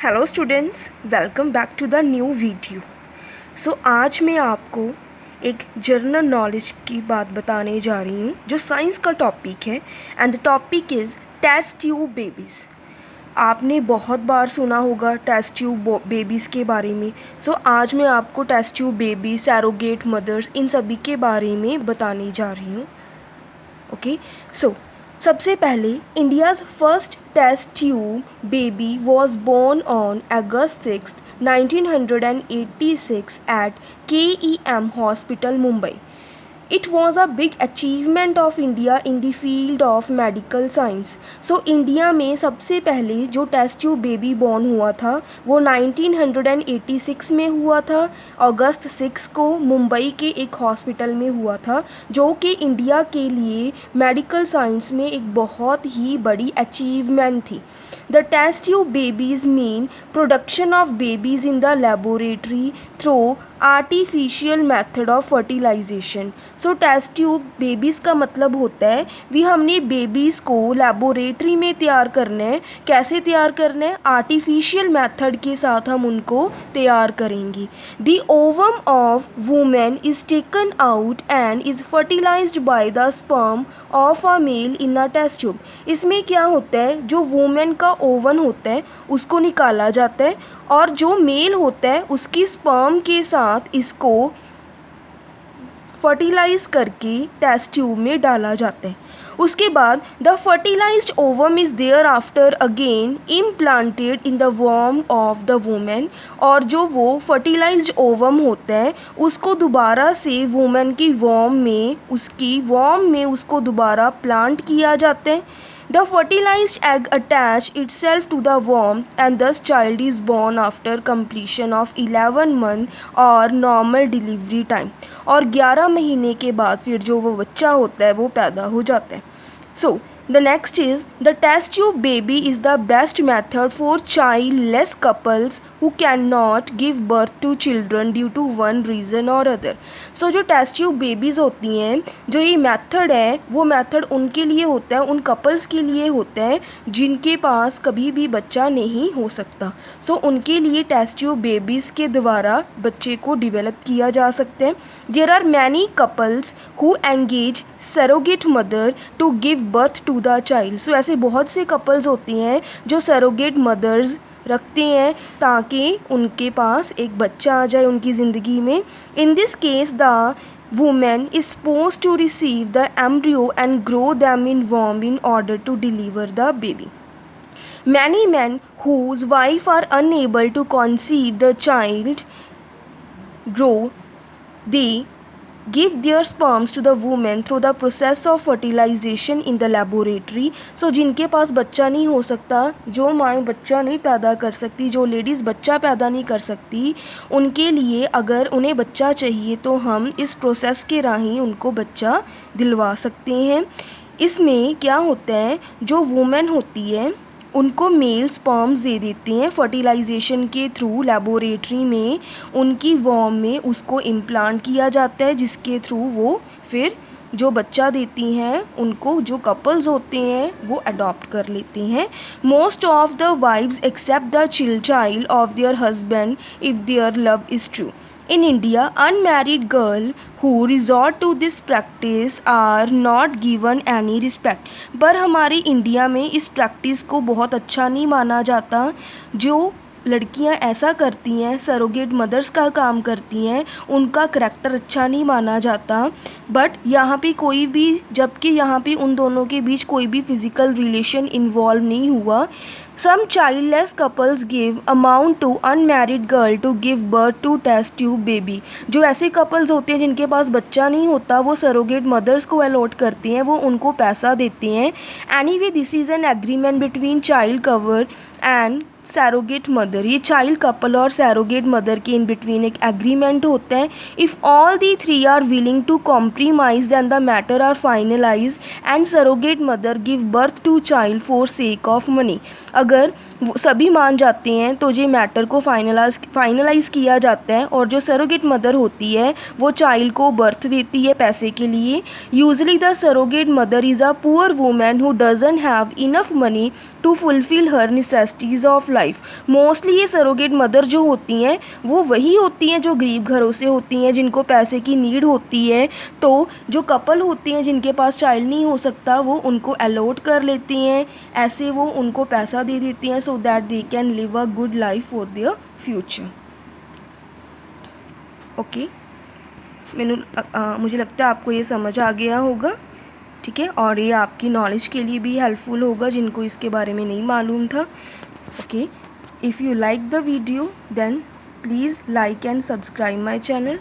Hello students, welcome back to the new video. आज मैं आपको एक जनरल नॉलेज की बात बताने जा रही हूँ जो साइंस का टॉपिक है and the topic is test tube babies. आपने बहुत बार सुना होगा टेस्ट ट्यूब बेबीज़ के बारे में। आज मैं आपको test tube baby, surrogate mothers, इन सभी के बारे में बताने जा रही हूँ। ओके, सबसे पहले India's first test tube baby was born on August 6, 1986 at KEM hospital Mumbai. It was a big achievement of India in the field of medical science. India में सबसे पहले जो टेस्ट ट्यूब बेबी बॉर्न हुआ था वो 1986 में हुआ था। अगस्त 6 को मुंबई के एक हॉस्पिटल में हुआ था, जो कि इंडिया के लिए मेडिकल साइंस में एक बहुत ही बड़ी अचीवमेंट थी। The test tube babies mean production of babies in the laboratory through artificial method of fertilisation. Test tube babies का मतलब होता है भी हमने बेबीज़ को लेबोरेटरी में तैयार करना है। कैसे तैयार करना है? आर्टिफिशियल मेथड के साथ हम उनको तैयार करेंगे। The ovum of women is taken out and is fertilised by the sperm of a male in a test tube. इसमें क्या होता है, जो वुमेन का ओवन होता है उसको निकाला जाता है और जो मेल होता है उसकी स्पर्म के साथ इसको फर्टिलाइज करके टेस्ट ट्यूब में डाला जाता है। उसके बाद the fertilised ovum is thereafter again implanted in the वॉर्म ऑफ द वुमेन। और जो वो फर्टिलाइज्ड ओवम होता है उसको दोबारा से वुमेन की वॉर्म में उसको दोबारा प्लांट किया जाता है। The fertilized egg attach itself to the worm and thus child is born after completion of 11 month और normal delivery time। और 11 महीने के बाद फिर जो वो बच्चा होता है वो पैदा हो जाता है। The next is the test tube baby is the best method for childless couples who cannot give birth to children due to one reason or other। जो टेस्ट ट्यूब बेबीज़ होती हैं, जो ये मेथड है वो मेथड उनके लिए होता है, उन कपल्स के लिए होता है जिनके पास कभी भी बच्चा नहीं हो सकता। उनके लिए टेस्ट ट्यूब बेबीज़ के द्वारा बच्चे को डिवेलप किया जा सकता है। There are many couples who engage surrogate mother to give birth to the child. ऐसे बहुत से कपल्स होती हैं जो सरोगेट मदर्स रखते हैं ताकि उनके पास एक बच्चा आ जाए उनकी ज़िंदगी में। In this case the women is supposed to receive the embryo and grow them in वॉर्म in order to deliver the baby. Many men whose wife are unable to conceive the child they give their sperms to the woman through the process of fertilization in the laboratory। जिनके पास बच्चा नहीं हो सकता, जो माँ बच्चा नहीं पैदा कर सकती, जो लेडीज़ बच्चा पैदा नहीं कर सकती, उनके लिए अगर उन्हें बच्चा चाहिए तो हम इस प्रोसेस के राही उनको बच्चा दिलवा सकते हैं। इसमें क्या होता है, जो वुमेन होती है उनको मेल स्पर्म्स दे देते हैं फर्टिलाइजेशन के थ्रू। लेबोरेटरी में उनकी वॉर्म में उसको इम्प्लांट किया जाता है, जिसके थ्रू वो फिर जो बच्चा देती हैं उनको जो कपल्स होते हैं वो अडॉप्ट कर लेते हैं। Most of the wives accept the child of their husband if their love is true. In India, unmarried girls who resort to this practice are not given any respect। पर हमारे India में इस practice को बहुत अच्छा नहीं माना जाता। जो लड़कियां ऐसा करती हैं, सरोगेट मदर्स का काम करती हैं, उनका करैक्टर अच्छा नहीं माना जाता। बट यहाँ पे कोई भी, जबकि यहाँ पे उन दोनों के बीच कोई भी फिज़िकल रिलेशन इन्वॉल्व नहीं हुआ। Some childless couples give amount to unmarried girl to give birth to test tube baby। जो ऐसे कपल्स होते हैं जिनके पास बच्चा नहीं होता, वो सरोगेट मदर्स को अलॉट करते हैं, वो उनको पैसा देते हैं। Anyway this is an agreement between child cover and surrogate mother. ये चाइल्ड कपल और सैरोगेट मदर के इन बिटवीन एक एग्रीमेंट होता है। If all the three are willing to compromise then the matter are finalise and surrogate mother give birth to child for sake of money. अगर सभी मान जाते हैं तो ये मैटर को फाइनलाइज किया जाता है और जो सरोगेट मदर होती है वो चाइल्ड को बर्थ देती है पैसे के लिए। Usually the surrogate mother is a poor women who doesn't have enough money to fulfil her necessity. Necessities of life. Mostly ये सरोगेट मदर जो होती हैं वो वही होती हैं जो गरीब घरों से होती हैं, जिनको पैसे की नीड होती है। तो जो कपल होती हैं जिनके पास चाइल्ड नहीं हो सकता वो उनको अलॉट कर लेती हैं, ऐसे वो उनको पैसा दे देती हैं so that they can live a good life for their future. Okay, मुझे लगता है आपको ये समझ आ गया होगा, ठीक है, और ये आपकी नॉलेज के लिए भी हेल्पफुल होगा जिनको इसके बारे में नहीं मालूम था। Okay, if you like the video then please like and subscribe my channel.